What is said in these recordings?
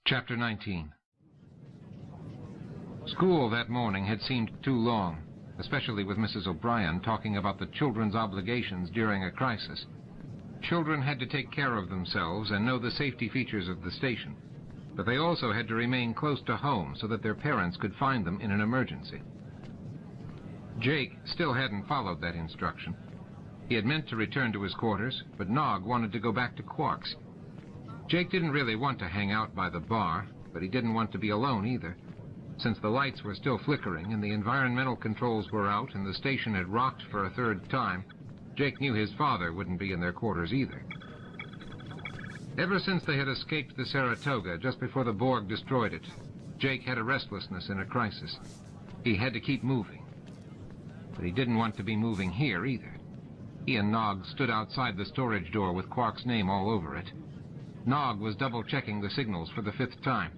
Chapter 19. School that morning had seemed too long, especially with Mrs. O'Brien talking about the children's obligations during a crisis. Children had to take care of themselves and know the safety features of the station, but they also had to remain close to home so that their parents could find them in an emergency. Jake still hadn't followed that instruction. He had meant to return to his quarters, but Nog wanted to go back to Quark's. Jake didn't really want to hang out by the bar, but he didn't want to be alone either. Since the lights were still flickering and the environmental controls were out and the station had rocked for a third time, Jake knew his father wouldn't be in their quarters either. Ever since they had escaped the Saratoga just before the Borg destroyed it, Jake had a restlessness in a crisis. He had to keep moving. But he didn't want to be moving here either. He and Nog stood outside the storage door with Quark's name all over it. Nog was double-checking the signals for the 5th time.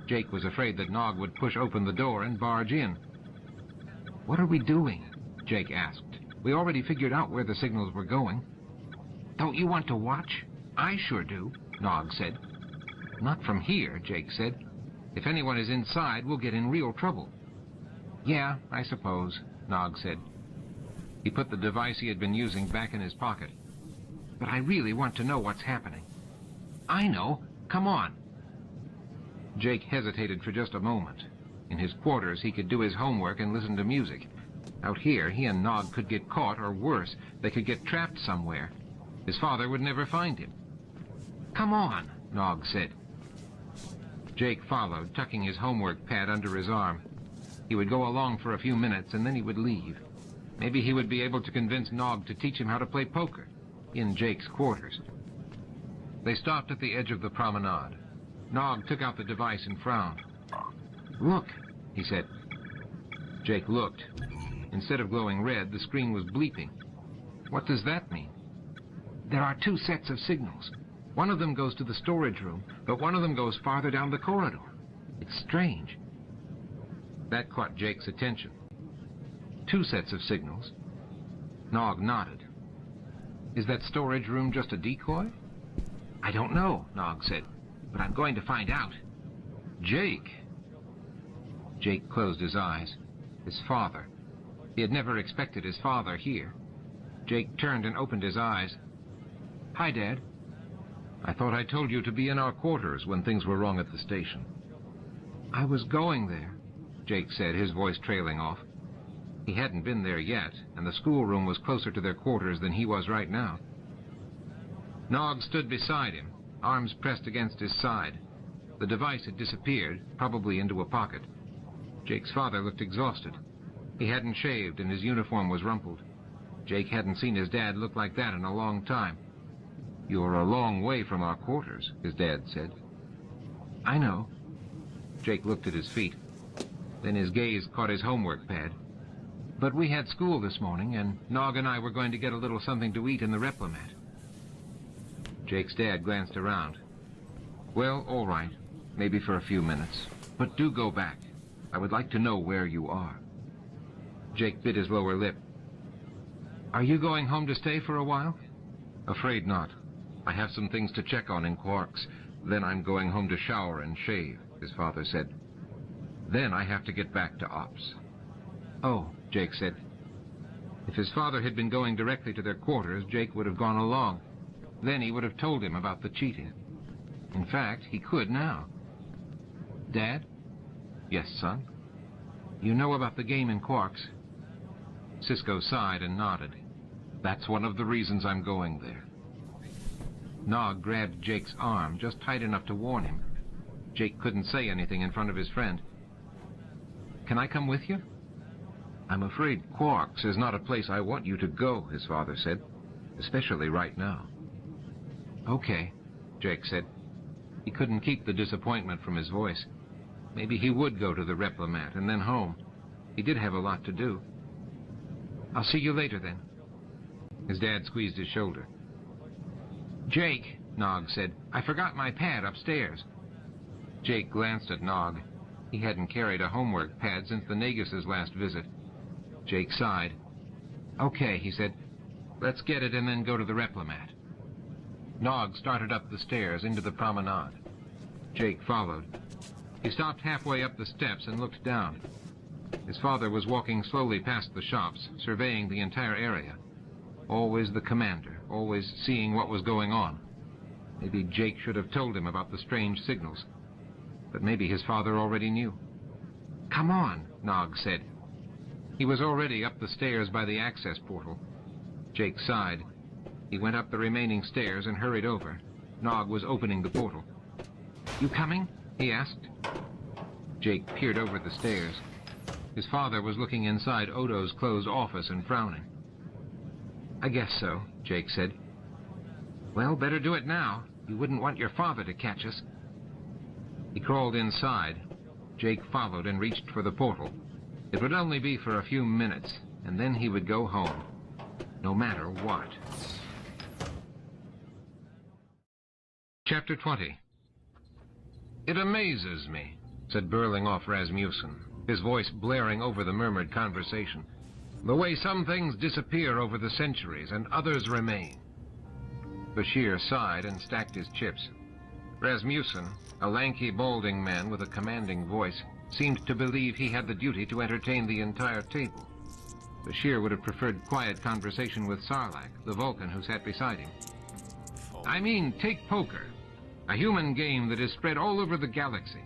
Jake was afraid that Nog would push open the door and barge in. "What are we doing?" Jake asked. "We already figured out where the signals were going." "Don't you want to watch?" "I sure do," Nog said. "Not from here," Jake said. "If anyone is inside, we'll get in real trouble." "Yeah, I suppose," Nog said. He put the device he had been using back in his pocket. "But I really want to know what's happening." "I know. Come on." Jake hesitated for just a moment. In his quarters, he could do his homework and listen to music. Out here, he and Nog could get caught, or worse, they could get trapped somewhere. His father would never find him. "Come on," Nog said. Jake followed, tucking his homework pad under his arm. He would go along for a few minutes, and then he would leave. Maybe he would be able to convince Nog to teach him how to play poker, in Jake's quarters. They stopped at the edge of the promenade. Nog took out the device and frowned. "Look," he said. Jake looked. Instead of glowing red, the screen was bleeping. "What does that mean?" "There are 2 sets of signals. One of them goes to the storage room, but one of them goes farther down the corridor. It's strange." That caught Jake's attention. 2 sets of signals? Nog nodded. "Is that storage room just a decoy?" "I don't know," Nog said, "but I'm going to find out." "Jake!" Jake closed his eyes. His father. He had never expected his father here. Jake turned and opened his eyes. "Hi, Dad." "I thought I told you to be in our quarters when things were wrong at the station." "I was going there," Jake said, his voice trailing off. He hadn't been there yet, and the schoolroom was closer to their quarters than he was right now. Nog stood beside him, arms pressed against his side. The device had disappeared, probably into a pocket. Jake's father looked exhausted. He hadn't shaved, and his uniform was rumpled. Jake hadn't seen his dad look like that in a long time. "You're a long way from our quarters," his dad said. "I know." Jake looked at his feet. Then his gaze caught his homework pad. "But we had school this morning, and Nog and I were going to get a little something to eat in the replimat." Jake's dad glanced around. "Well, all right. Maybe for a few minutes. But do go back. I would like to know where you are." Jake bit his lower lip. "Are you going home to stay for a while?" "Afraid not. I have some things to check on in Quark's. Then I'm going home to shower and shave," his father said. "Then I have to get back to Ops." "Oh," Jake said. If his father had been going directly to their quarters, Jake would have gone along. Then he would have told him about the cheating. In fact, he could now. "Dad?" "Yes, son?" "You know about the game in Quark's?" Sisko sighed and nodded. "That's one of the reasons I'm going there." Nog grabbed Jake's arm, just tight enough to warn him. Jake couldn't say anything in front of his friend. "Can I come with you?" "I'm afraid Quark's is not a place I want you to go," his father said. "Especially right now." "Okay," Jake said. He couldn't keep the disappointment from his voice. Maybe he would go to the replimat and then home. He did have a lot to do. "I'll see you later, then." His dad squeezed his shoulder. "Jake," Nog said, "I forgot my pad upstairs." Jake glanced at Nog. He hadn't carried a homework pad since the Nagus' last visit. Jake sighed. "Okay," he said. "Let's get it and then go to the replimat." Nog started up the stairs into the promenade. Jake followed. He stopped halfway up the steps and looked down. His father was walking slowly past the shops, surveying the entire area. Always the commander, always seeing what was going on. Maybe Jake should have told him about the strange signals. But maybe his father already knew. "Come on," Nog said. He was already up the stairs by the access portal. Jake sighed. He went up the remaining stairs and hurried over. Nog was opening the portal. "You coming?" he asked. Jake peered over the stairs. His father was looking inside Odo's closed office and frowning. "I guess so," Jake said. "Well, better do it now. You wouldn't want your father to catch us." He crawled inside. Jake followed and reached for the portal. It would only be for a few minutes, and then he would go home, no matter what. Chapter 20. "It amazes me," said Burlingoff Rasmussen, his voice blaring over the murmured conversation, "the way some things disappear over the centuries and others remain." Bashir sighed and stacked his chips. Rasmussen, a lanky, balding man with a commanding voice, seemed to believe he had the duty to entertain the entire table. Bashir would have preferred quiet conversation with Sarlacc, the Vulcan who sat beside him. "I mean, take poker, a human game that is spread all over the galaxy.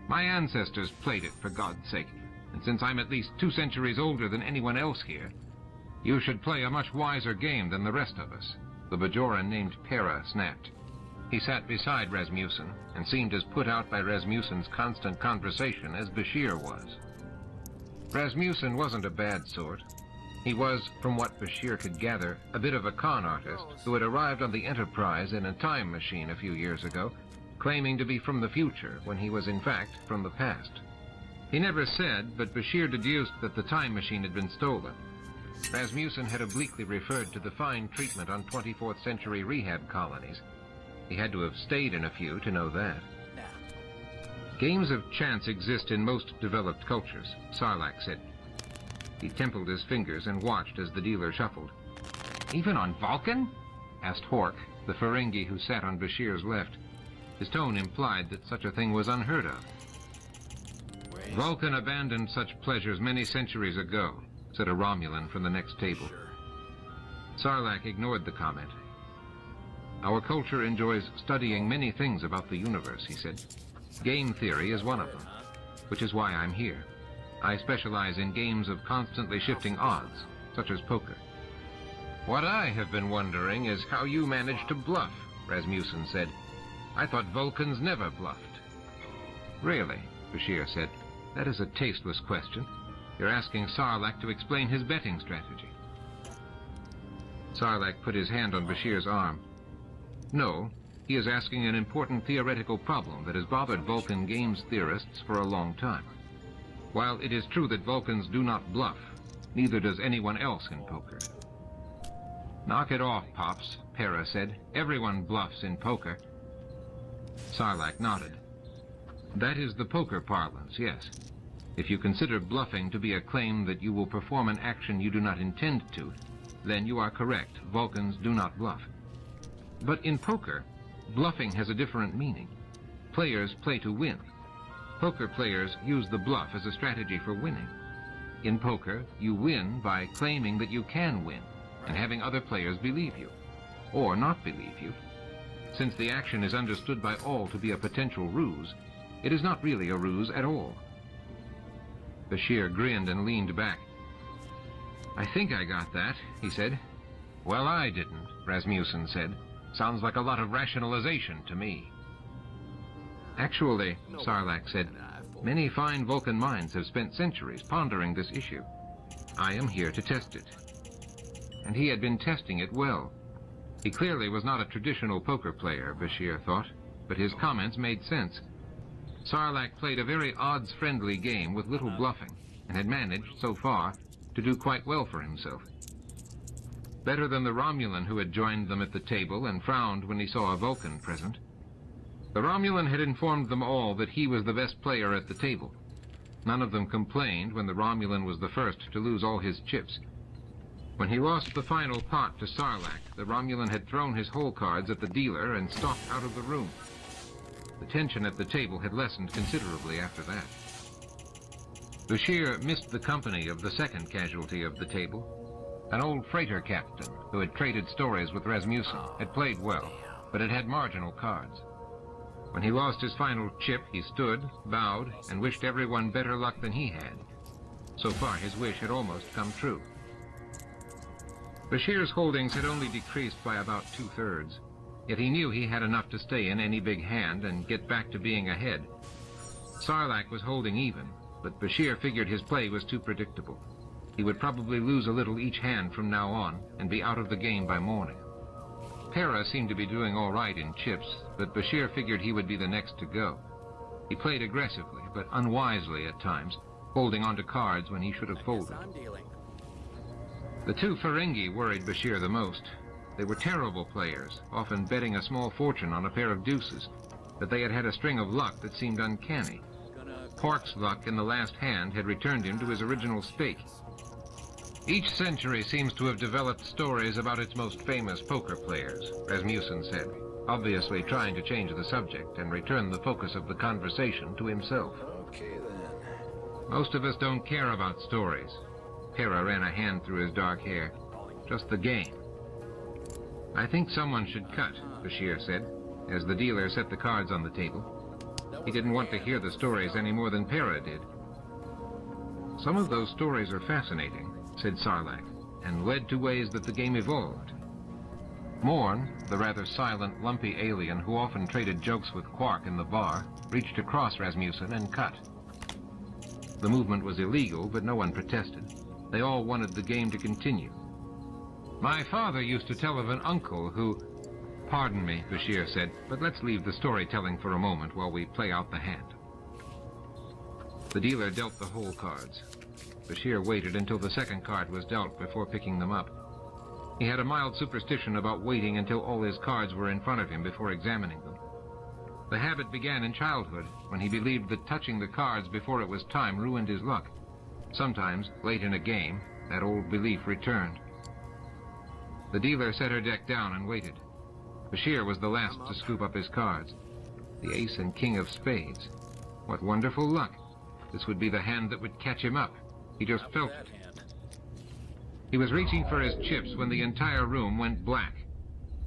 My ancestors played it, for God's sake, and since I'm at least 2 centuries older than anyone else here, you should play a much wiser game than the rest of us," the Bajoran named Para snapped. He sat beside Rasmussen and seemed as put out by Rasmussen's constant conversation as Bashir was. Rasmussen wasn't a bad sort. He was, from what Bashir could gather, a bit of a con artist who had arrived on the Enterprise in a time machine a few years ago, claiming to be from the future when he was in fact from the past. He never said, but Bashir deduced that the time machine had been stolen. Rasmussen had obliquely referred to the fine treatment on 24th century rehab colonies. He had to have stayed in a few to know that. "Games of chance exist in most developed cultures," Sarlacc said. He templed his fingers and watched as the dealer shuffled. "Even on Vulcan?" asked Hork, the Ferengi who sat on Bashir's left. His tone implied that such a thing was unheard of. "Vulcan abandoned such pleasures many centuries ago," said a Romulan from the next table. Sarlacc ignored the comment. "Our culture enjoys studying many things about the universe," he said. "Game theory is one of them, which is why I'm here. I specialize in games of constantly shifting odds, such as poker." "What I have been wondering is how you manage to bluff," Rasmussen said. "I thought Vulcans never bluffed." "Really?" Bashir said. "That is a tasteless question. You're asking Sarlacc to explain his betting strategy." Sarlacc put his hand on Bashir's arm. "No, he is asking an important theoretical problem that has bothered Vulcan games theorists for a long time. While it is true that Vulcans do not bluff, neither does anyone else in poker." "Knock it off, Pops," Para said. "Everyone bluffs in poker." Sarlacc nodded. "That is the poker parlance, yes. If you consider bluffing to be a claim that you will perform an action you do not intend to, then you are correct. Vulcans do not bluff. But in poker, bluffing has a different meaning. Players play to win. Poker players use the bluff as a strategy for winning. In poker, you win by claiming that you can win and having other players believe you, or not believe you. Since the action is understood by all to be a potential ruse, it is not really a ruse at all." Bashir grinned and leaned back. "I think I got that," he said. "Well, I didn't," Rasmussen said. "Sounds like a lot of rationalization to me." "Actually," Sarlacc said, "many fine Vulcan minds have spent centuries pondering this issue. I am here to test it." And he had been testing it well. He clearly was not a traditional poker player, Bashir thought, but his comments made sense. Sarlacc played a very odds-friendly game with little bluffing, and had managed, so far, to do quite well for himself. Better than the Romulan who had joined them at the table and frowned when he saw a Vulcan present. The Romulan had informed them all that he was the best player at the table. None of them complained when the Romulan was the first to lose all his chips. When he lost the final pot to Sarlacc, the Romulan had thrown his hole cards at the dealer and stalked out of the room. The tension at the table had lessened considerably after that. Bashir missed the company of the second casualty of the table. An old freighter captain who had traded stories with Rasmussen, had played well, but had marginal cards. When he lost his final chip, he stood, bowed, and wished everyone better luck than he had. So far, his wish had almost come true. Bashir's holdings had only decreased by about 2/3, yet he knew he had enough to stay in any big hand and get back to being ahead. Sarlacc was holding even, but Bashir figured his play was too predictable. He would probably lose a little each hand from now on and be out of the game by morning. Para seemed to be doing all right in chips, but Bashir figured he would be the next to go. He played aggressively, but unwisely at times, holding onto cards when he should have folded. The two Ferengi worried Bashir the most. They were terrible players, often betting a small fortune on a pair of deuces, but they had had a string of luck that seemed uncanny. Quark's luck in the last hand had returned him to his original stake. Each century seems to have developed stories about its most famous poker players, Rasmussen said, obviously trying to change the subject and return the focus of the conversation to himself. Okay, then. Most of us don't care about stories. Para ran a hand through his dark hair. Just the game. I think someone should cut, Bashir said, as the dealer set the cards on the table. He didn't want to hear the stories any more than Para did. Some of those stories are fascinating, said Sarlacc, and led to ways that the game evolved. Morn, the rather silent, lumpy alien who often traded jokes with Quark in the bar, reached across Rasmussen and cut. The movement was illegal, but no one protested. They all wanted the game to continue. My father used to tell of an uncle who... Pardon me, Bashir said, but let's leave the storytelling for a moment while we play out the hand. The dealer dealt the whole cards. Bashir waited until the second card was dealt before picking them up. He had a mild superstition about waiting until all his cards were in front of him before examining them. The habit began in childhood, when he believed that touching the cards before it was time ruined his luck. Sometimes, late in a game, that old belief returned. The dealer set her deck down and waited. Bashir was the last to scoop up his cards. The ace and king of spades. What wonderful luck. This would be the hand that would catch him up. He just felt it. He was reaching for his chips when the entire room went black.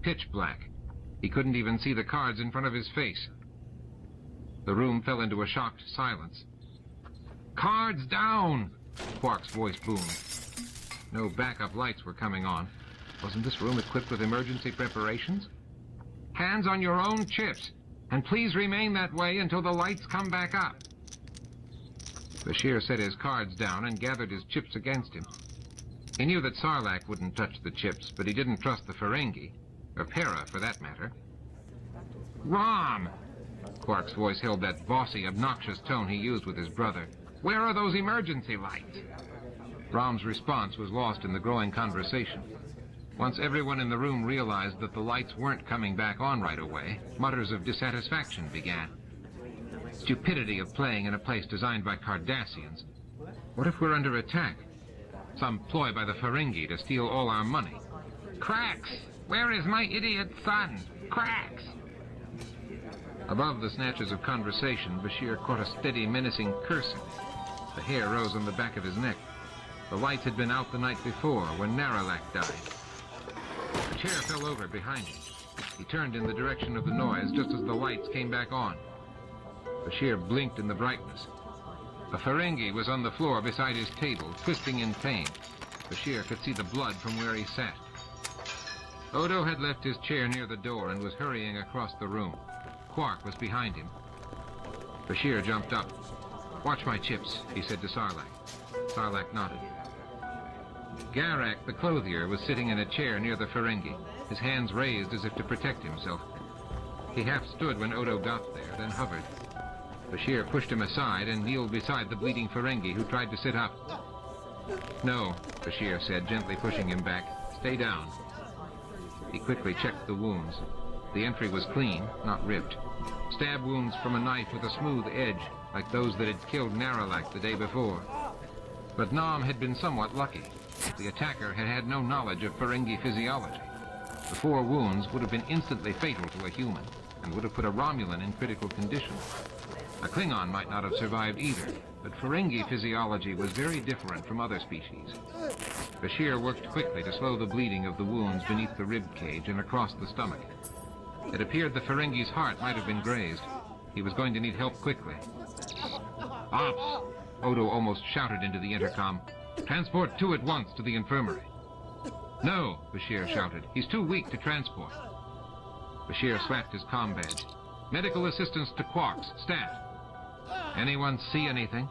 Pitch black. He couldn't even see the cards in front of his face. The room fell into a shocked silence. Cards down! Quark's voice boomed. No backup lights were coming on. Wasn't this room equipped with emergency preparations? Hands on your own chips, and please remain that way until the lights come back up. Bashir set his cards down and gathered his chips against him. He knew that Sarlacc wouldn't touch the chips, but he didn't trust the Ferengi, or Para for that matter. Rom! Quark's voice held that bossy, obnoxious tone he used with his brother. Where are those emergency lights? Rom's response was lost in the growing conversation. Once everyone in the room realized that the lights weren't coming back on right away, mutters of dissatisfaction began. Stupidity of playing in a place designed by Cardassians. What if we're under attack? Some ploy by the Ferengi to steal all our money. Cracks! Where is my idiot son? Cracks! Above the snatches of conversation, Bashir caught a steady, menacing cursing. The hair rose on the back of his neck. The lights had been out the night before, when Naralac died. A chair fell over behind him. He turned in the direction of the noise just as the lights came back on. Bashir blinked in the brightness. A Ferengi was on the floor beside his table, twisting in pain. Bashir could see the blood from where he sat. Odo had left his chair near the door and was hurrying across the room. Quark was behind him. Bashir jumped up. Watch my chips, he said to Sarlacc. Sarlacc nodded. Garak, the clothier, was sitting in a chair near the Ferengi, his hands raised as if to protect himself. He half stood when Odo got there, then hovered. Bashir pushed him aside and kneeled beside the bleeding Ferengi, who tried to sit up. No, Bashir said, gently pushing him back. Stay down. He quickly checked the wounds. The entry was clean, not ripped. Stab wounds from a knife with a smooth edge, like those that had killed Naralac the day before. But Nam had been somewhat lucky. The attacker had had no knowledge of Ferengi physiology. The 4 wounds would have been instantly fatal to a human and would have put a Romulan in critical condition. A Klingon might not have survived either, but Ferengi physiology was very different from other species. Bashir worked quickly to slow the bleeding of the wounds beneath the rib cage and across the stomach. It appeared the Ferengi's heart might have been grazed. He was going to need help quickly. "Ops!" Odo almost shouted into the intercom. "Transport 2 at once to the infirmary." "No," Bashir shouted. "He's too weak to transport." Bashir slapped his comm badge. "Medical assistance to Quarks, stat." "Anyone see anything?"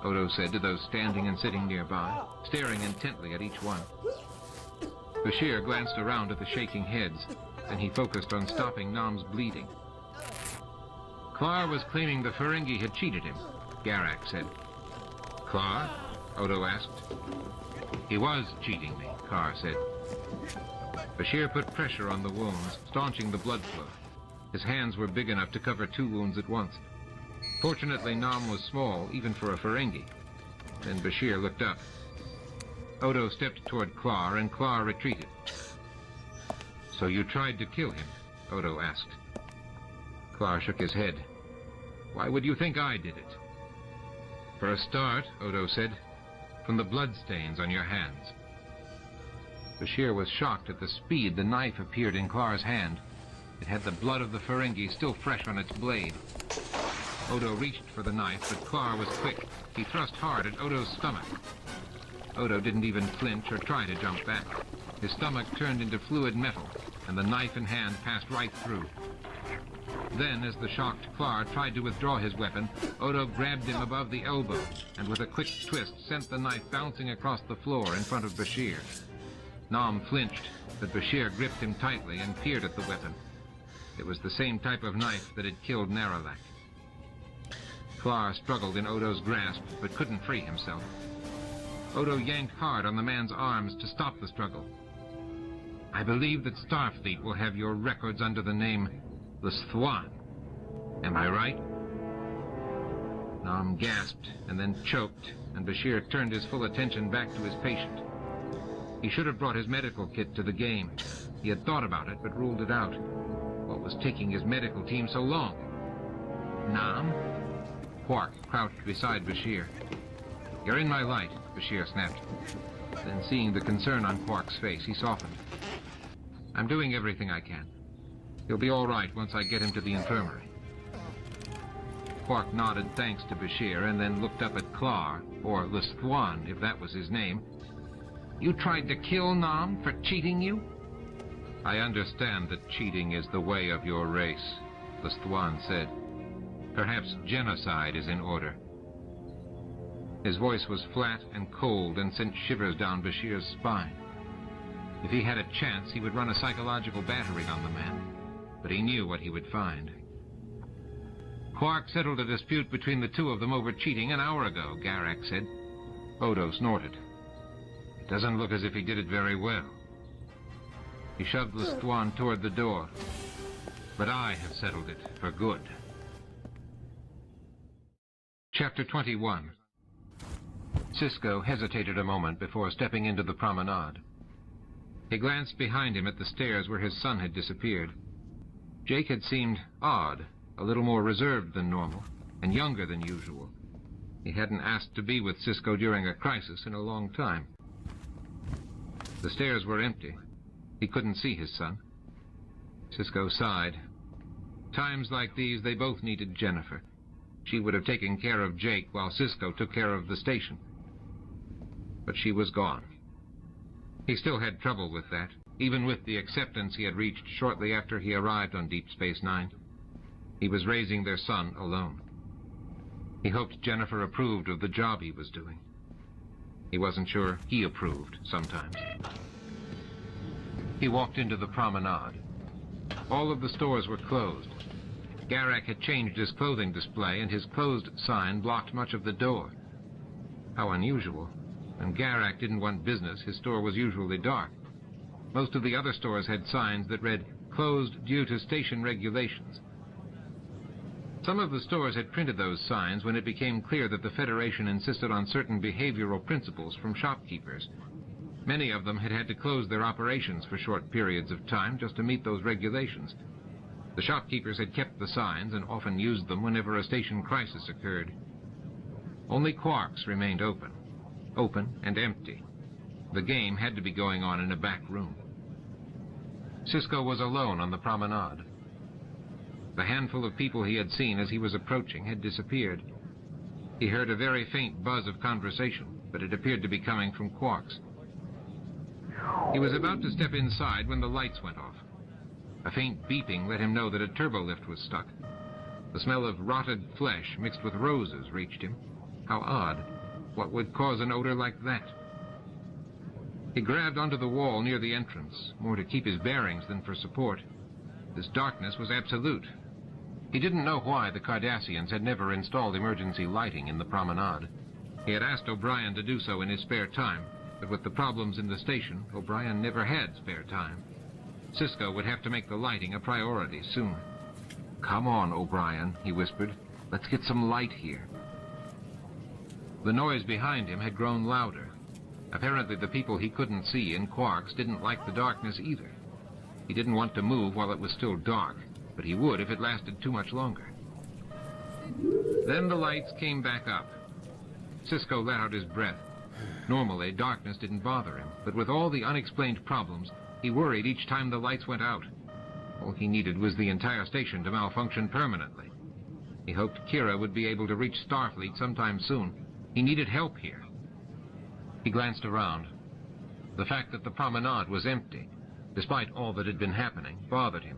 Odo said to those standing and sitting nearby, staring intently at each one. Bashir glanced around at the shaking heads, and he focused on stopping Nam's bleeding. "Klar was claiming the Ferengi had cheated him," Garak said. "Klar?" Odo asked. "He was cheating me," Klar said. Bashir put pressure on the wounds, staunching the blood flow. His hands were big enough to cover 2 wounds at once. Fortunately, Nam was small, even for a Ferengi. Then Bashir looked up. Odo stepped toward Klar, and Klar retreated. "So you tried to kill him?" Odo asked. Klar shook his head. "Why would you think I did it?" "For a start," Odo said, "from the bloodstains on your hands." Bashir was shocked at the speed the knife appeared in Klar's hand. It had the blood of the Ferengi still fresh on its blade. Odo reached for the knife, but Klar was quick. He thrust hard at Odo's stomach. Odo didn't even flinch or try to jump back. His stomach turned into fluid metal, and the knife in hand passed right through. Then, as the shocked Klar tried to withdraw his weapon, Odo grabbed him above the elbow, and with a quick twist sent the knife bouncing across the floor in front of Bashir. Nam flinched, but Bashir gripped him tightly and peered at the weapon. It was the same type of knife that had killed Naralak. Klar struggled in Odo's grasp, but couldn't free himself. Odo yanked hard on the man's arms to stop the struggle. "I believe that Starfleet will have your records under the name L'Sthwan. Am I right?" Nam gasped and then choked, and Bashir turned his full attention back to his patient. He should have brought his medical kit to the game. He had thought about it, but ruled it out. What was taking his medical team so long? "Nam?" Quark crouched beside Bashir. "You're in my light," Bashir snapped. Then, seeing the concern on Quark's face, he softened. "I'm doing everything I can. He'll be all right once I get him to the infirmary." Quark nodded thanks to Bashir and then looked up at Klar, or L'Sthwan, if that was his name. "You tried to kill Nam for cheating you?" "I understand that cheating is the way of your race," L'Sthwan said. "Perhaps genocide is in order." His voice was flat and cold and sent shivers down Bashir's spine. If he had a chance, he would run a psychological battering on the man, but he knew what he would find. "Quark settled a dispute between the 2 of them over cheating an hour ago," Garak said. Odo snorted. "It doesn't look as if he did it very well." He shoved L'Sthwan toward the door. "But I have settled it for good." Chapter 21. Sisko hesitated a moment before stepping into the promenade. He glanced behind him at the stairs where his son had disappeared. Jake had seemed odd, a little more reserved than normal, and younger than usual. He hadn't asked to be with Sisko during a crisis in a long time. The stairs were empty. He couldn't see his son. Sisko sighed. Times like these, they both needed Jennifer. She would have taken care of Jake while Sisko took care of the station. But she was gone. He still had trouble with that, even with the acceptance he had reached shortly after he arrived on Deep Space Nine. He was raising their son alone. He hoped Jennifer approved of the job he was doing. He wasn't sure he approved sometimes. He walked into the promenade. All of the stores were closed. Garak had changed his clothing display, and his closed sign blocked much of the door. How unusual. When Garak didn't want business, his store was usually dark. Most of the other stores had signs that read, "Closed due to station regulations." Some of the stores had printed those signs when it became clear that the Federation insisted on certain behavioral principles from shopkeepers. Many of them had had to close their operations for short periods of time just to meet those regulations. The shopkeepers had kept the signs and often used them whenever a station crisis occurred. Only Quark's remained open and empty. The game had to be going on in a back room. Sisko was alone on the promenade. The handful of people he had seen as he was approaching had disappeared. He heard a very faint buzz of conversation, but it appeared to be coming from Quark's. He was about to step inside when the lights went off. A faint beeping let him know that a turbolift was stuck. The smell of rotted flesh mixed with roses reached him. How odd. What would cause an odor like that? He grabbed onto the wall near the entrance, more to keep his bearings than for support. This darkness was absolute. He didn't know why the Cardassians had never installed emergency lighting in the promenade. He had asked O'Brien to do so in his spare time, but with the problems in the station, O'Brien never had spare time. Sisko would have to make the lighting a priority soon. "Come on, O'Brien," he whispered. "Let's get some light here." The noise behind him had grown louder. Apparently the people he couldn't see in Quark's didn't like the darkness either. He didn't want to move while it was still dark, but he would if it lasted too much longer. Then the lights came back up. Sisko let out his breath. Normally, darkness didn't bother him, but with all the unexplained problems, he worried each time the lights went out. All he needed was the entire station to malfunction permanently. He hoped Kira would be able to reach Starfleet sometime soon. He needed help here. He glanced around. The fact that the promenade was empty, despite all that had been happening, bothered him.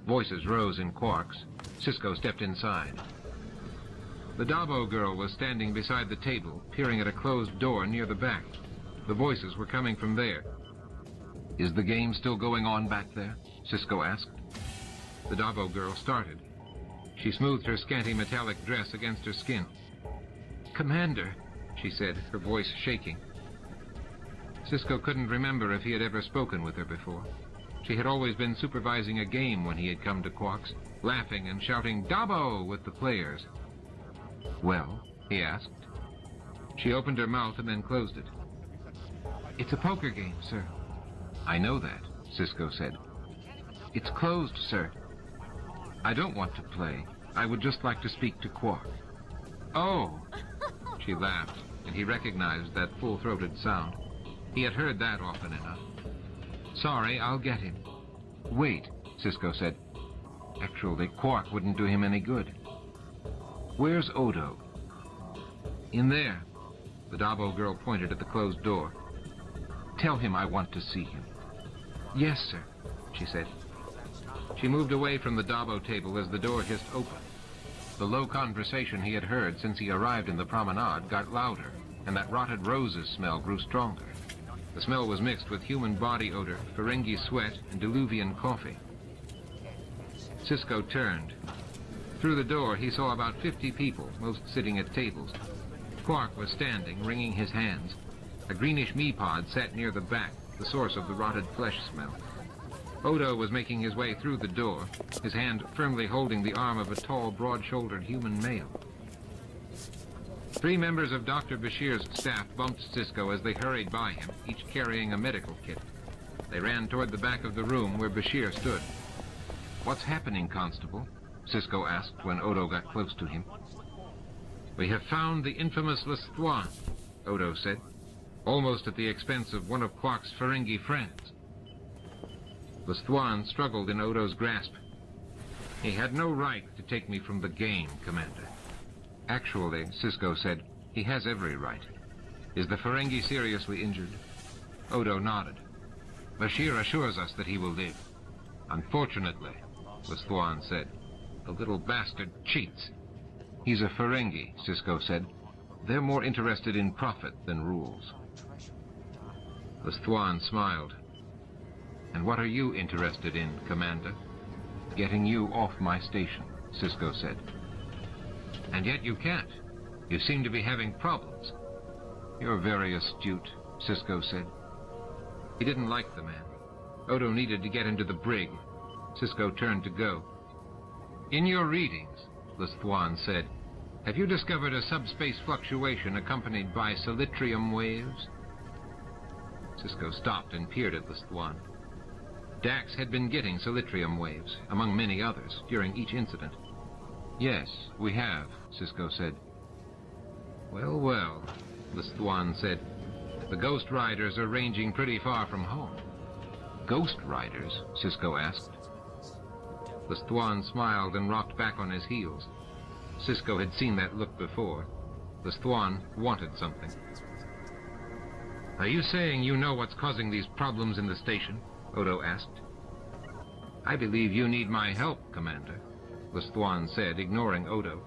Voices rose in Quark's. Sisko stepped inside. The Dabo girl was standing beside the table, peering at a closed door near the back. The voices were coming from there. "Is the game still going on back there?" Sisko asked. The Dabo girl started. She smoothed her scanty metallic dress against her skin. "Commander," she said, her voice shaking. Sisko couldn't remember if he had ever spoken with her before. She had always been supervising a game when he had come to Quark's, laughing and shouting "Dabo" with the players. "Well?" he asked. She opened her mouth and then closed it. "It's a poker game, sir." "I know that," Sisko said. "It's closed, sir." "I don't want to play. I would just like to speak to Quark." "Oh!" She laughed, and he recognized that full-throated sound. He had heard that often enough. "Sorry, I'll get him." "Wait," Sisko said. Actually, Quark wouldn't do him any good. "Where's Odo?" "In there." The Dabo girl pointed at the closed door. "Tell him I want to see him." "Yes, sir," she said. She moved away from the Dabo table as the door hissed open. The low conversation he had heard since he arrived in the promenade got louder, and that rotted roses smell grew stronger. The smell was mixed with human body odor, Ferengi sweat, and diluvian coffee. Sisko turned. Through the door, he saw about 50 people, most sitting at tables. Quark was standing, wringing his hands. A greenish meapod sat near the back, the source of the rotted flesh smell. Odo was making his way through the door, his hand firmly holding the arm of a tall, broad-shouldered human male. 3 members of Dr. Bashir's staff bumped Sisko as they hurried by him, each carrying a medical kit. They ran toward the back of the room where Bashir stood. "What's happening, Constable?" Sisko asked when Odo got close to him. "We have found the infamous Lesthoin," Odo said, almost at the expense of one of Quark's Ferengi friends. Lesthoin struggled in Odo's grasp. "He had no right to take me from the game, Commander." "Actually," Sisko said, "he has every right. Is the Ferengi seriously injured?" Odo nodded. "Bashir assures us that he will live." "Unfortunately," Lesthoin said, "the little bastard cheats." "He's a Ferengi," Sisko said. "They're more interested in profit than rules." Lesthoin smiled. "And what are you interested in, Commander?" "Getting you off my station," Sisko said. "And yet you can't. You seem to be having problems." "You're very astute," Sisko said. He didn't like the man. Odo needed to get into the brig. Sisko turned to go. "In your readings," Lesthoin said, "have you discovered a subspace fluctuation accompanied by silitrium waves?" Sisko stopped and peered at Listwan. Dax had been getting solitrium waves, among many others, during each incident. Yes, we have, Sisko said. Well, well, Listwan said. The Ghost Riders are ranging pretty far from home. Ghost Riders? Sisko asked. Listwan smiled and rocked back on his heels. Sisko had seen that look before. Listwan wanted something. Are you saying you know what's causing these problems in the station? Odo asked. I believe you need my help, Commander, Listwan said, ignoring Odo.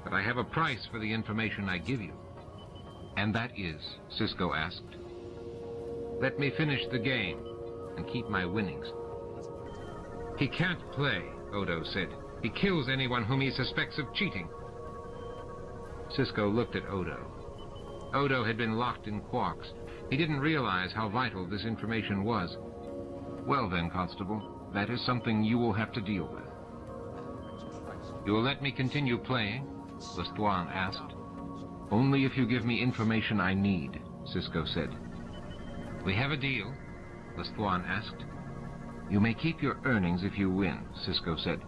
But I have a price for the information I give you. And that is, Sisko asked. Let me finish the game and keep my winnings. He can't play, Odo said. He kills anyone whom he suspects of cheating. Sisko looked at Odo. Odo had been locked in quarks. He didn't realize how vital this information was. Well then, Constable, that is something you will have to deal with. You will let me continue playing? Listwan asked. Only if you give me information I need, Sisko said. We have a deal? Listwan asked. You may keep your earnings if you win, Sisko said.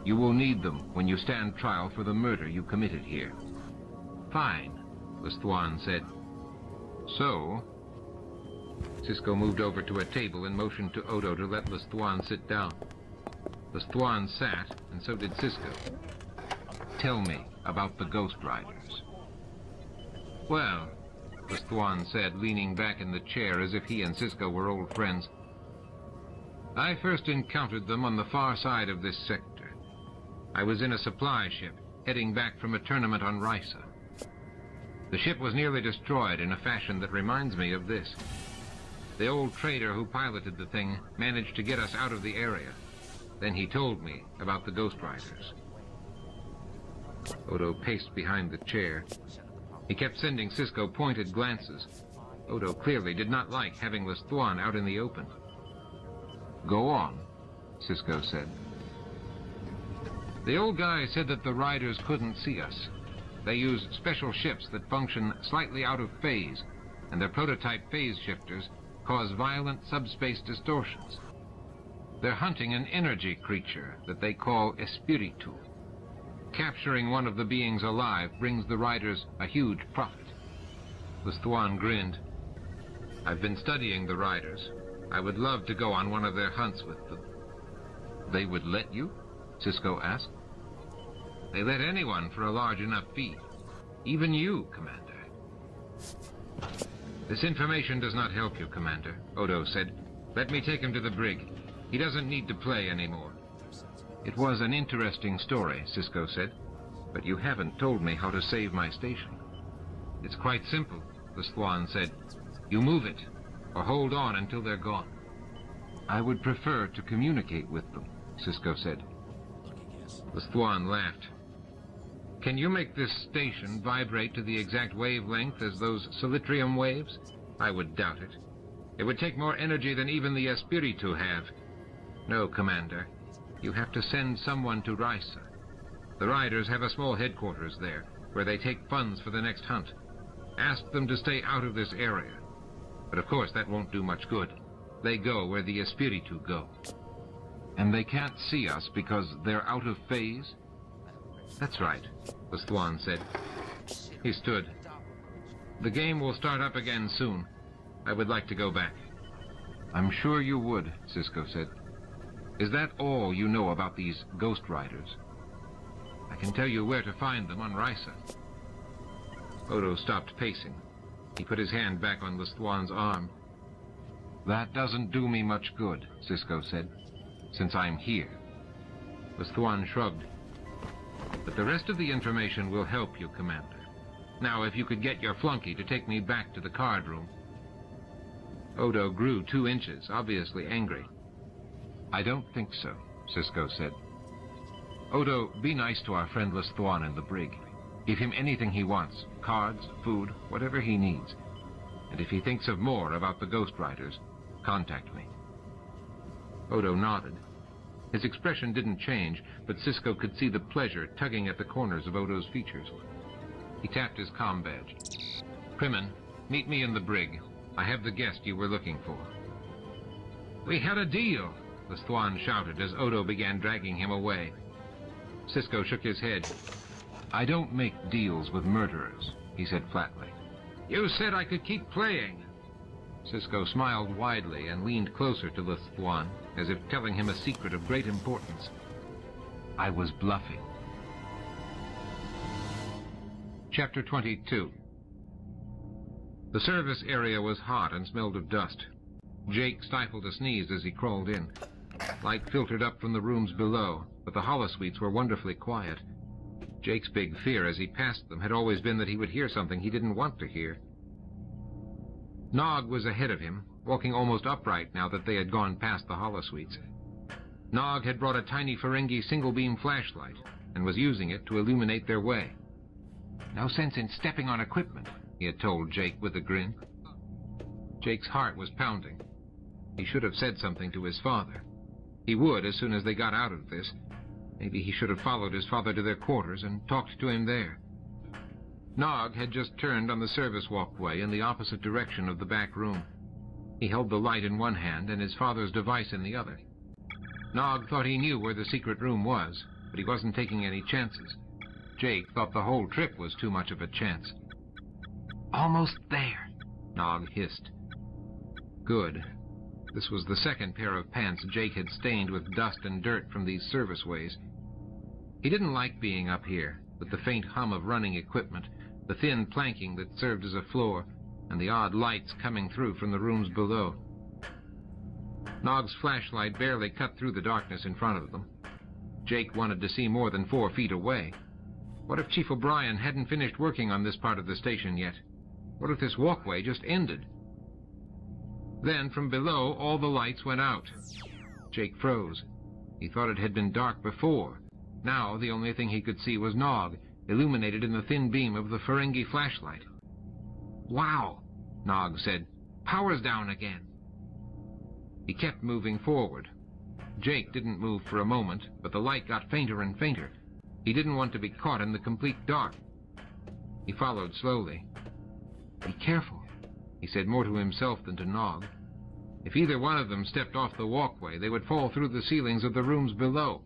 You will need them when you stand trial for the murder you committed here. Fine, Listwan said. So... Sisko moved over to a table and motioned to Odo to let Listwan sit down. Listwan sat, and so did Sisko. Tell me about the Ghost Riders. Well, Listwan said, leaning back in the chair as if he and Sisko were old friends. I first encountered them on the far side of this sector. I was in a supply ship, heading back from a tournament on Risa. The ship was nearly destroyed in a fashion that reminds me of this. The old trader who piloted the thing managed to get us out of the area. Then he told me about the Ghost Riders. Odo paced behind the chair. He kept sending Sisko pointed glances. Odo clearly did not like having Listwan out in the open. Go on, Sisko said. The old guy said that the riders couldn't see us. They use special ships that function slightly out of phase, and their prototype phase shifters cause violent subspace distortions. They're hunting an energy creature that they call Espiritu. Capturing one of the beings alive brings the riders a huge profit. Listwan grinned. I've been studying the riders. I would love to go on one of their hunts with them. They would let you? Sisko asked. They let anyone for a large enough fee. Even you, Commander. This information does not help you, Commander, Odo said. Let me take him to the brig. He doesn't need to play anymore. It was an interesting story, Sisko said, but you haven't told me how to save my station. It's quite simple, Listwan said. You move it, or hold on until they're gone. I would prefer to communicate with them, Sisko said. Listwan laughed. Can you make this station vibrate to the exact wavelength as those solitrium waves? I would doubt it. It would take more energy than even the Espiritu have. No, Commander. You have to send someone to Risa. The riders have a small headquarters there, where they take funds for the next hunt. Ask them to stay out of this area. But of course that won't do much good. They go where the Espiritu go. And they can't see us because they're out of phase? That's right, Listwan said. He stood. The game will start up again soon. I would like to go back. I'm sure you would, Sisko said. Is that all you know about these Ghost Riders? I can tell you where to find them on Risa. Odo stopped pacing. He put his hand back on Listwan's arm. That doesn't do me much good, Sisko said, since I'm here. Listwan shrugged. But the rest of the information will help you, Commander. Now, if you could get your flunky to take me back to the card room. Odo grew 2 inches, obviously angry. I don't think so, Sisko said. Odo, be nice to our friend Listwan in the brig. Give him anything he wants, cards, food, whatever he needs. And if he thinks of more about the Ghost Riders, contact me. Odo nodded. His expression didn't change, but Sisko could see the pleasure tugging at the corners of Odo's features. He tapped his comm badge. Crimin, meet me in the brig. I have the guest you were looking for." "We had a deal," the Thwan shouted as Odo began dragging him away. Sisko shook his head. "I don't make deals with murderers," he said flatly. "You said I could keep playing." Sisko smiled widely and leaned closer to the Thwan, as if telling him a secret of great importance. "I was bluffing." Chapter 22. The service area was hot and smelled of dust. Jake stifled a sneeze as he crawled in. Light filtered up from the rooms below, but the holosuites were wonderfully quiet. Jake's big fear as he passed them had always been that he would hear something he didn't want to hear. Nog was ahead of him, walking almost upright now that they had gone past the holosuites. Nog had brought a tiny Ferengi single-beam flashlight and was using it to illuminate their way. "No sense in stepping on equipment," he had told Jake with a grin. Jake's heart was pounding. He should have said something to his father. He would as soon as they got out of this. Maybe he should have followed his father to their quarters and talked to him there. Nog had just turned on the service walkway in the opposite direction of the back room. He held the light in one hand and his father's device in the other. Nog thought he knew where the secret room was, but he wasn't taking any chances. Jake thought the whole trip was too much of a chance. "Almost there," Nog hissed. Good. This was the second pair of pants Jake had stained with dust and dirt from these serviceways. He didn't like being up here, with the faint hum of running equipment, the thin planking that served as a floor, and the odd lights coming through from the rooms below. Nog's flashlight barely cut through the darkness in front of them. Jake wanted to see more than 4 feet away. What if Chief O'Brien hadn't finished working on this part of the station yet? What if this walkway just ended? Then, from below, all the lights went out. Jake froze. He thought it had been dark before. Now, the only thing he could see was Nog, illuminated in the thin beam of the Ferengi flashlight. "Wow," Nog said. "Power's down again." He kept moving forward. Jake didn't move for a moment, but the light got fainter and fainter. He didn't want to be caught in the complete dark. He followed slowly. "Be careful," he said more to himself than to Nog. If either one of them stepped off the walkway, they would fall through the ceilings of the rooms below.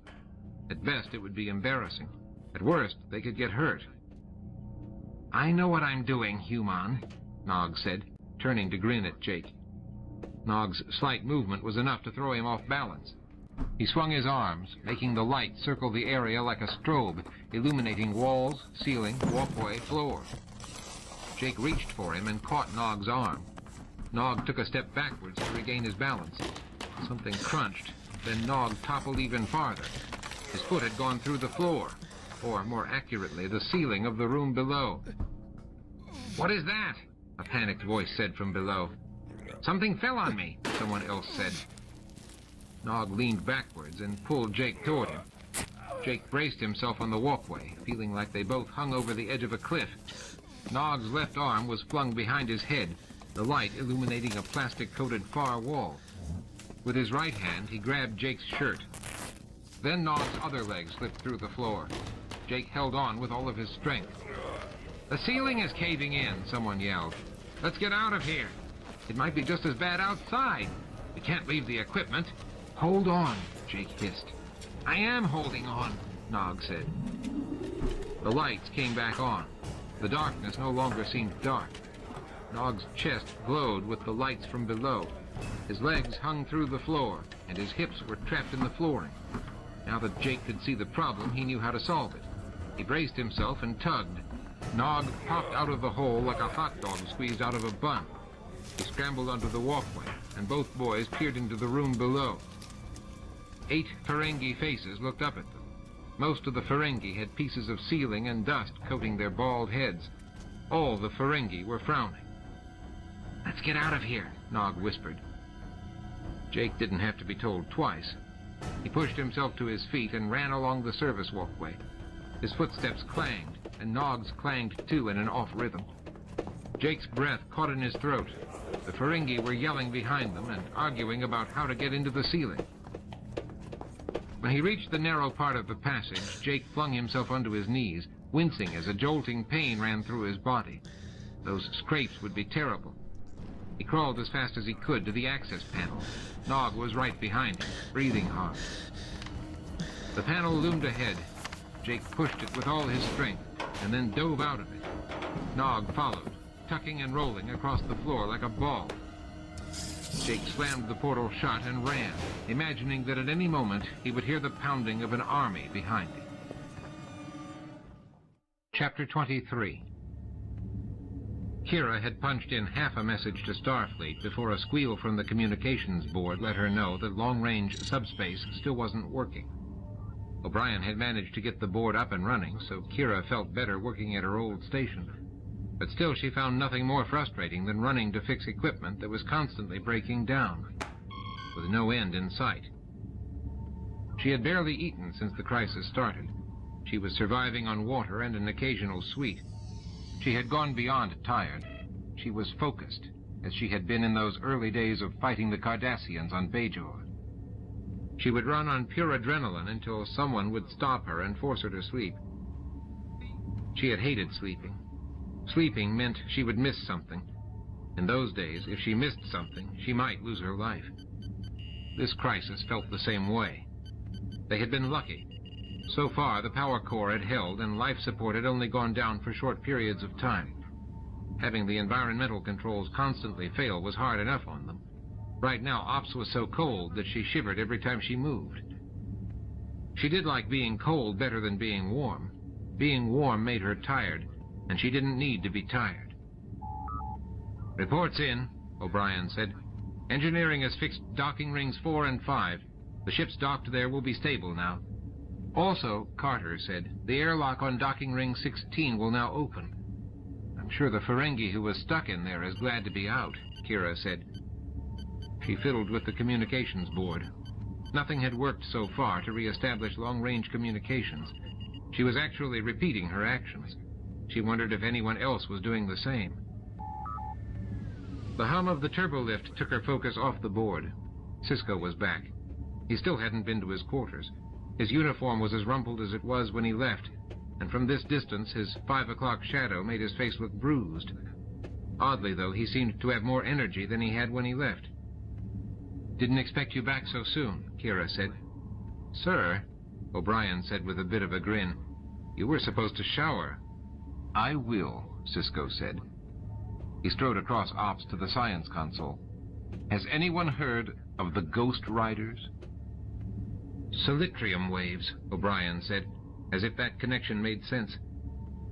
At best, it would be embarrassing. At worst, they could get hurt. "I know what I'm doing, human," Nog said, turning to grin at Jake. Nog's slight movement was enough to throw him off balance. He swung his arms, making the light circle the area like a strobe, illuminating walls, ceiling, walkway, floor. Jake reached for him and caught Nog's arm. Nog took a step backwards to regain his balance. Something crunched, then Nog toppled even farther. His foot had gone through the floor, or more accurately, the ceiling of the room below. "What is that?" a panicked voice said from below. "Something fell on me," someone else said. Nog leaned backwards and pulled Jake toward him. Jake braced himself on the walkway, feeling like they both hung over the edge of a cliff. Nog's left arm was flung behind his head, the light illuminating a plastic-coated far wall. With his right hand, he grabbed Jake's shirt. Then Nog's other leg slipped through the floor. Jake held on with all of his strength. "The ceiling is caving in," someone yelled. "Let's get out of here. It might be just as bad outside. We can't leave the equipment." "Hold on," Jake hissed. "I am holding on," Nog said. The lights came back on. The darkness no longer seemed dark. Nog's chest glowed with the lights from below. His legs hung through the floor, and his hips were trapped in the flooring. Now that Jake could see the problem, he knew how to solve it. He braced himself and tugged. Nog popped out of the hole like a hot dog squeezed out of a bun. He scrambled onto the walkway, and both boys peered into the room below. 8 Ferengi faces looked up at them. Most of the Ferengi had pieces of ceiling and dust coating their bald heads. All the Ferengi were frowning. "Let's get out of here," Nog whispered. Jake didn't have to be told twice. He pushed himself to his feet and ran along the service walkway. His footsteps clanged, and Nog's clanged too in an off rhythm. Jake's breath caught in his throat. The Ferengi were yelling behind them and arguing about how to get into the ceiling. When he reached the narrow part of the passage, Jake flung himself onto his knees, wincing as a jolting pain ran through his body. Those scrapes would be terrible. He crawled as fast as he could to the access panel. Nog was right behind him, breathing hard. The panel loomed ahead. Jake pushed it with all his strength, and then dove out of it. Nog followed, tucking and rolling across the floor like a ball. Jake slammed the portal shut and ran, imagining that at any moment he would hear the pounding of an army behind him. Chapter 23. Kira had punched in half a message to Starfleet before a squeal from the communications board let her know that long-range subspace still wasn't working. O'Brien had managed to get the board up and running, so Kira felt better working at her old station. But still she found nothing more frustrating than running to fix equipment that was constantly breaking down, with no end in sight. She had barely eaten since the crisis started. She was surviving on water and an occasional sweet. She had gone beyond tired. She was focused, as she had been in those early days of fighting the Cardassians on Bajor. She would run on pure adrenaline until someone would stop her and force her to sleep. She had hated sleeping. Sleeping meant she would miss something. In those days, if she missed something, she might lose her life. This crisis felt the same way. They had been lucky. So far, the power core had held, and life support had only gone down for short periods of time. Having the environmental controls constantly fail was hard enough on them. Right now, Ops was so cold that she shivered every time she moved. She did like being cold better than being warm. Being warm made her tired, and she didn't need to be tired. "Reports in," O'Brien said. "Engineering has fixed docking rings 4 and 5. The ships docked there will be stable now. Also," Carter said, "the airlock on docking ring 16 will now open." "I'm sure the Ferengi who was stuck in there is glad to be out," Kira said. She fiddled with the communications board. Nothing had worked so far to re-establish long-range communications. She was actually repeating her actions. She wondered if anyone else was doing the same. The hum of the turbolift took her focus off the board. Sisko was back. He still hadn't been to his quarters. His uniform was as rumpled as it was when he left, and from this distance his 5 o'clock shadow made his face look bruised. Oddly, though, he seemed to have more energy than he had when he left. "Didn't expect you back so soon," Kira said. "Sir," O'Brien said with a bit of a grin, "you were supposed to shower." "I will," Sisko said. He strode across Ops to the science console. "Has anyone heard of the Ghost Riders?" "Solitrium waves," O'Brien said, as if that connection made sense.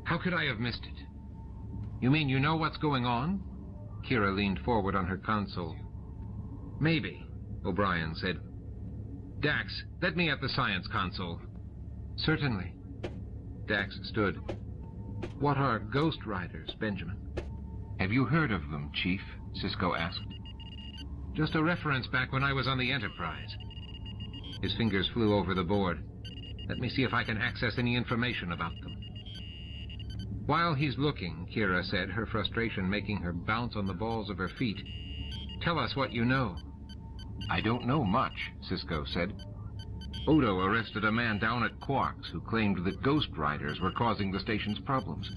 "How could I have missed it?" "You mean you know what's going on?" Kira leaned forward on her console. "Maybe," O'Brien said. "Dax, let me at the science console." "Certainly." Dax stood. "What are Ghost Riders, Benjamin?" "Have you heard of them, Chief?" Sisko asked. "Just a reference back when I was on the Enterprise." His fingers flew over the board. "Let me see if I can access any information about them." "While he's looking," Kira said, her frustration making her bounce on the balls of her feet, "tell us what you know." "I don't know much," Sisko said. "Odo arrested a man down at Quark's who claimed that Ghost Riders were causing the station's problems.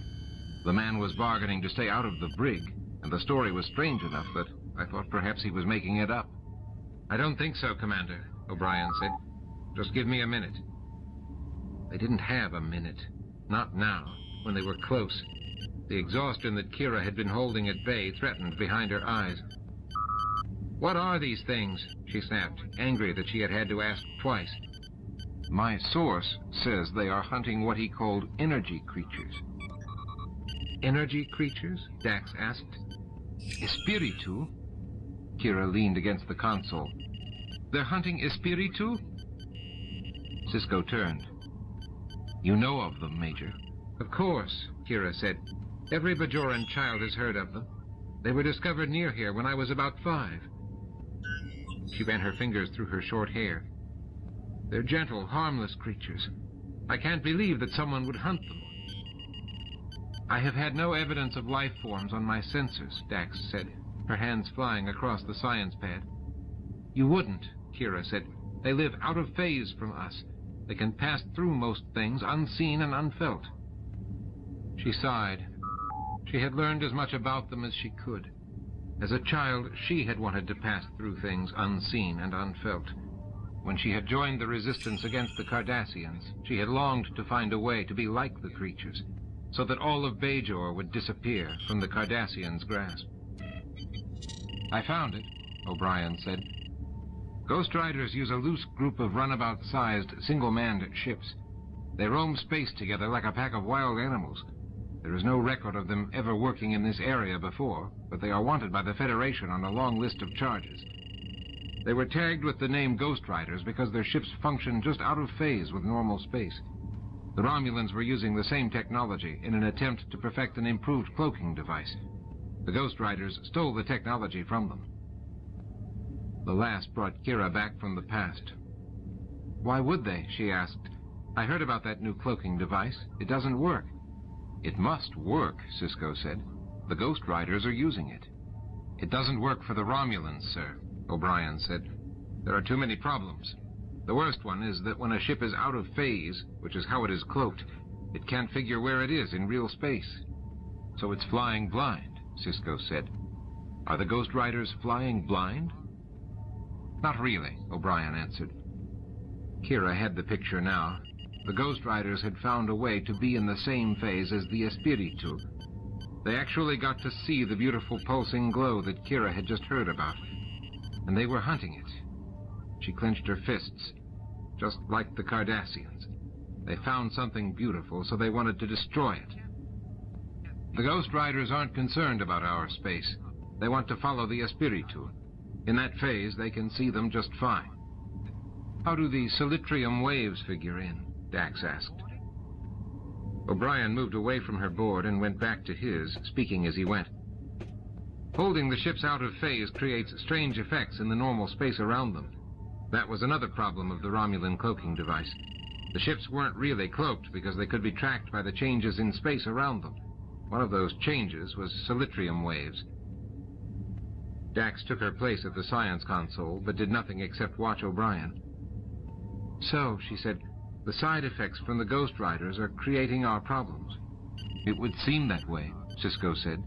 The man was bargaining to stay out of the brig, and the story was strange enough that I thought perhaps he was making it up." "I don't think so, Commander," O'Brien said. "Just give me a minute." They didn't have a minute. Not now, when they were close. The exhaustion that Kira had been holding at bay threatened behind her eyes. "What are these things?" she snapped, angry that she had had to ask twice. "My source says they are hunting what he called energy creatures." "Energy creatures?" Dax asked. "Espiritu?" Kira leaned against the console. "They're hunting Espiritu?" Sisko turned. "You know of them, Major." "Of course," Kira said. "Every Bajoran child has heard of them. They were discovered near here when I was about 5. She ran her fingers through her short hair. "They're gentle, harmless creatures. I can't believe that someone would hunt them." "I have had no evidence of life forms on my sensors," Dax said, her hands flying across the science pad. "You wouldn't," Kira said. "They live out of phase from us. They can pass through most things, unseen and unfelt." She sighed. She had learned as much about them as she could. As a child, she had wanted to pass through things unseen and unfelt. When she had joined the resistance against the Cardassians, she had longed to find a way to be like the creatures, so that all of Bajor would disappear from the Cardassians' grasp. "I found it," O'Brien said. "Ghost Riders use a loose group of runabout-sized, single-manned ships. They roam space together like a pack of wild animals. There is no record of them ever working in this area before, but they are wanted by the Federation on a long list of charges. They were tagged with the name Ghost Riders because their ships function just out of phase with normal space. The Romulans were using the same technology in an attempt to perfect an improved cloaking device. The Ghost Riders stole the technology from them." The last brought Kira back from the past. "Why would they?" she asked. "I heard about that new cloaking device. It doesn't work." "It must work," Sisko said. "The Ghost Riders are using it." "It doesn't work for the Romulans, sir," O'Brien said. "There are too many problems. The worst one is that when a ship is out of phase, which is how it is cloaked, it can't figure where it is in real space." "So it's flying blind," Sisko said. "Are the Ghost Riders flying blind?" "Not really," O'Brien answered. Kira had the picture now. The Ghost Riders had found a way to be in the same phase as the Espiritu. They actually got to see the beautiful pulsing glow that Kira had just heard about, and they were hunting it. She clenched her fists, just like the Cardassians. They found something beautiful, so they wanted to destroy it. The Ghost Riders aren't concerned about our space. They want to follow the Espiritu. In that phase, they can see them just fine. "How do the solitrium waves figure in?" Dax asked. O'Brien moved away from her board and went back to his, speaking as he went. "Holding the ships out of phase creates strange effects in the normal space around them. That was another problem of the Romulan cloaking device. The ships weren't really cloaked because they could be tracked by the changes in space around them. One of those changes was solitrium waves." Dax took her place at the science console, but did nothing except watch O'Brien. "So," she said, "the side effects from the Ghost Riders are creating our problems." "It would seem that way," Sisko said.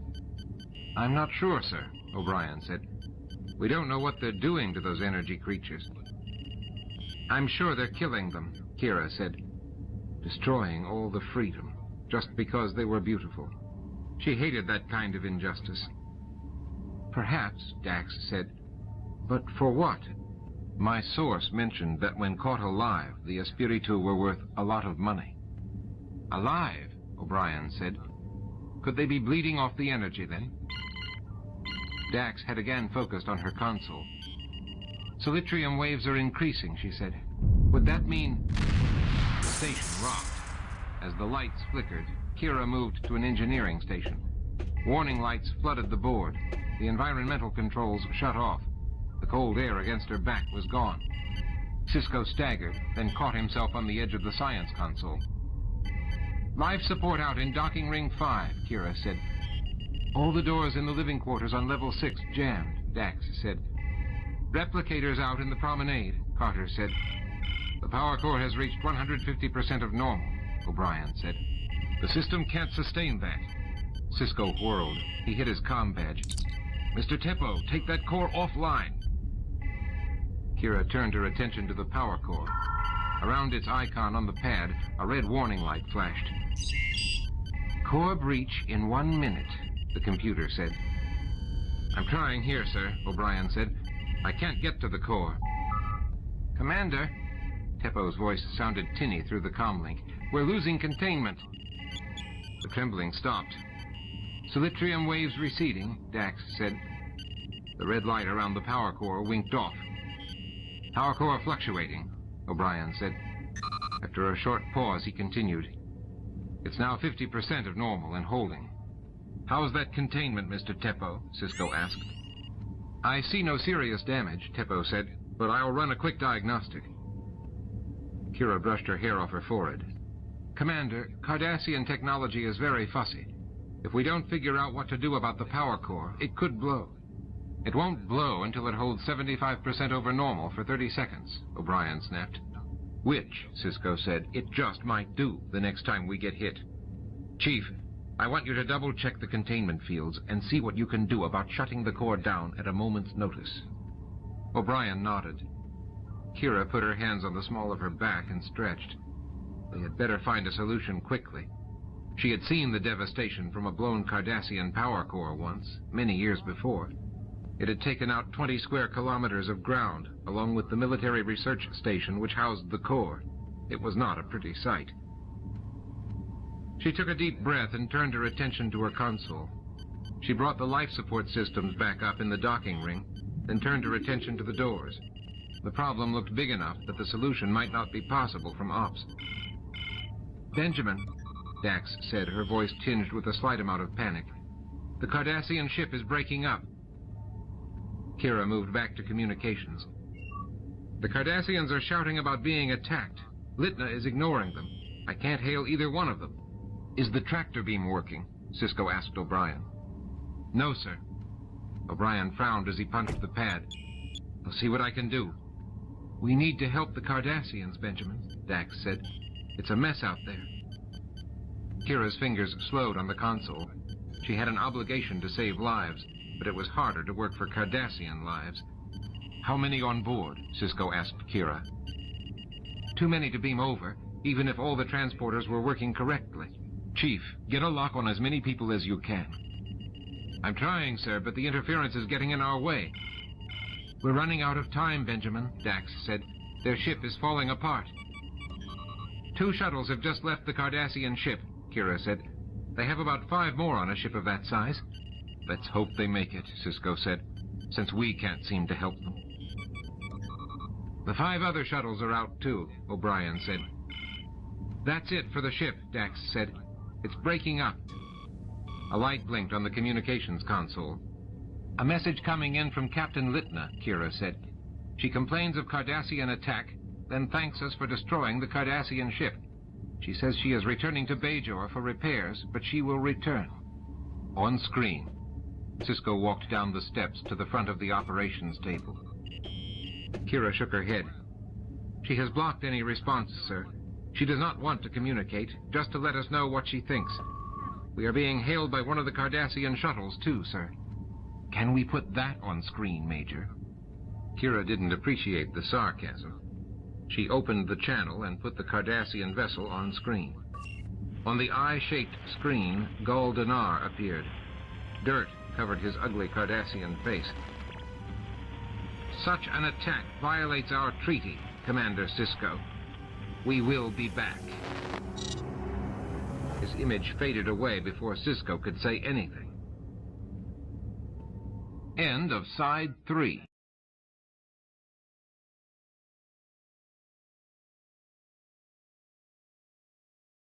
"I'm not sure, sir," O'Brien said. "We don't know what they're doing to those energy creatures." "I'm sure they're killing them," Kira said. "Destroying all the freedom, just because they were beautiful." She hated that kind of injustice. "Perhaps," Dax said. "But for what?" "My source mentioned that when caught alive, the Espiritu were worth a lot of money." "Alive?" O'Brien said. "Could they be bleeding off the energy, then?" Dax had again focused on her console. "Solitrium waves are increasing," she said. "Would that mean—" The station rocked. As the lights flickered, Kira moved to an engineering station. Warning lights flooded the board. The environmental controls shut off. The cold air against her back was gone. Sisko staggered, then caught himself on the edge of the science console. "Life support out in docking ring 5, Kira said. "All the doors in the living quarters on level 6 jammed," Dax said. "Replicators out in the promenade," Carter said. "The power core has reached 150% of normal," O'Brien said. "The system can't sustain that." Sisko whirled. He hit his comm badge. "Mr. Teppo, take that core offline." Kira turned her attention to the power core. Around its icon on the pad, a red warning light flashed. "Core breach in 1 minute," the computer said. "I'm trying here, sir," O'Brien said. "I can't get to the core." "Commander," Teppo's voice sounded tinny through the comlink, "we're losing containment." The trembling stopped. "Solitrium waves receding," Dax said. The red light around the power core winked off. "Power core fluctuating," O'Brien said. After a short pause, he continued. "It's now 50% of normal and holding." "How's that containment, Mr. Teppo?" Sisko asked. "I see no serious damage," Teppo said, "but I'll run a quick diagnostic." Kira brushed her hair off her forehead. "Commander, Cardassian technology is very fussy. If we don't figure out what to do about the power core, it could blow." "It won't blow until it holds 75% over normal for 30 seconds, O'Brien snapped. "Which," Sisko said, "it just might do the next time we get hit." "Chief, I want you to double-check the containment fields and see what you can do about shutting the core down at a moment's notice. O'Brien nodded. Kira put her hands on the small of her back and stretched. They had better find a solution quickly. She had seen the devastation from a blown Cardassian power core once, many years before. It had taken out 20 square kilometers of ground, along with the military research station which housed the core. It was not a pretty sight. She took a deep breath and turned her attention to her console. She brought the life support systems back up in the docking ring, then turned her attention to the doors. The problem looked big enough that the solution might not be possible from ops. "Benjamin," Dax said, her voice tinged with a slight amount of panic. "The Cardassian ship is breaking up." Kira moved back to communications. "The Cardassians are shouting about being attacked. Litna is ignoring them. I can't hail either one of them." "Is the tractor beam working?" Sisko asked O'Brien. "No, sir." O'Brien frowned as he punched the pad. "I'll see what I can do." "We need to help the Cardassians, Benjamin," Dax said. "It's a mess out there." Kira's fingers slowed on the console. She had an obligation to save lives, but it was harder to work for Cardassian lives. "How many on board?" Sisko asked Kira. "Too many to beam over, even if all the transporters were working correctly. Chief, get a lock on as many people as you can." "I'm trying, sir, but the interference is getting in our way." "We're running out of time, Benjamin," Dax said. "Their ship is falling apart." 2 shuttles have just left the Cardassian ship, Kira said. "They have about 5 more on a ship of that size." "Let's hope they make it," Sisko said, "since we can't seem to help them." "The 5 other shuttles are out too," O'Brien said. "That's it for the ship," Dax said. "It's breaking up." A light blinked on the communications console. "A message coming in from Captain Litna," Kira said. "She complains of Cardassian attack, then thanks us for destroying the Cardassian ship. She says she is returning to Bajor for repairs, but she will return." On screen. Sisko walked down the steps to the front of the operations table. Kira shook her head. "She has blocked any response, sir. She does not want to communicate, just to let us know what she thinks. We are being hailed by one of the Cardassian shuttles, too, sir." "Can we put that on screen, Major?" Kira didn't appreciate the sarcasm. She opened the channel and put the Cardassian vessel on screen. On the eye-shaped screen, Gul Dunar appeared. Dirt covered his ugly Cardassian face. "Such an attack violates our treaty, Commander Sisko. We will be back." His image faded away before Sisko could say anything. End of Side 3.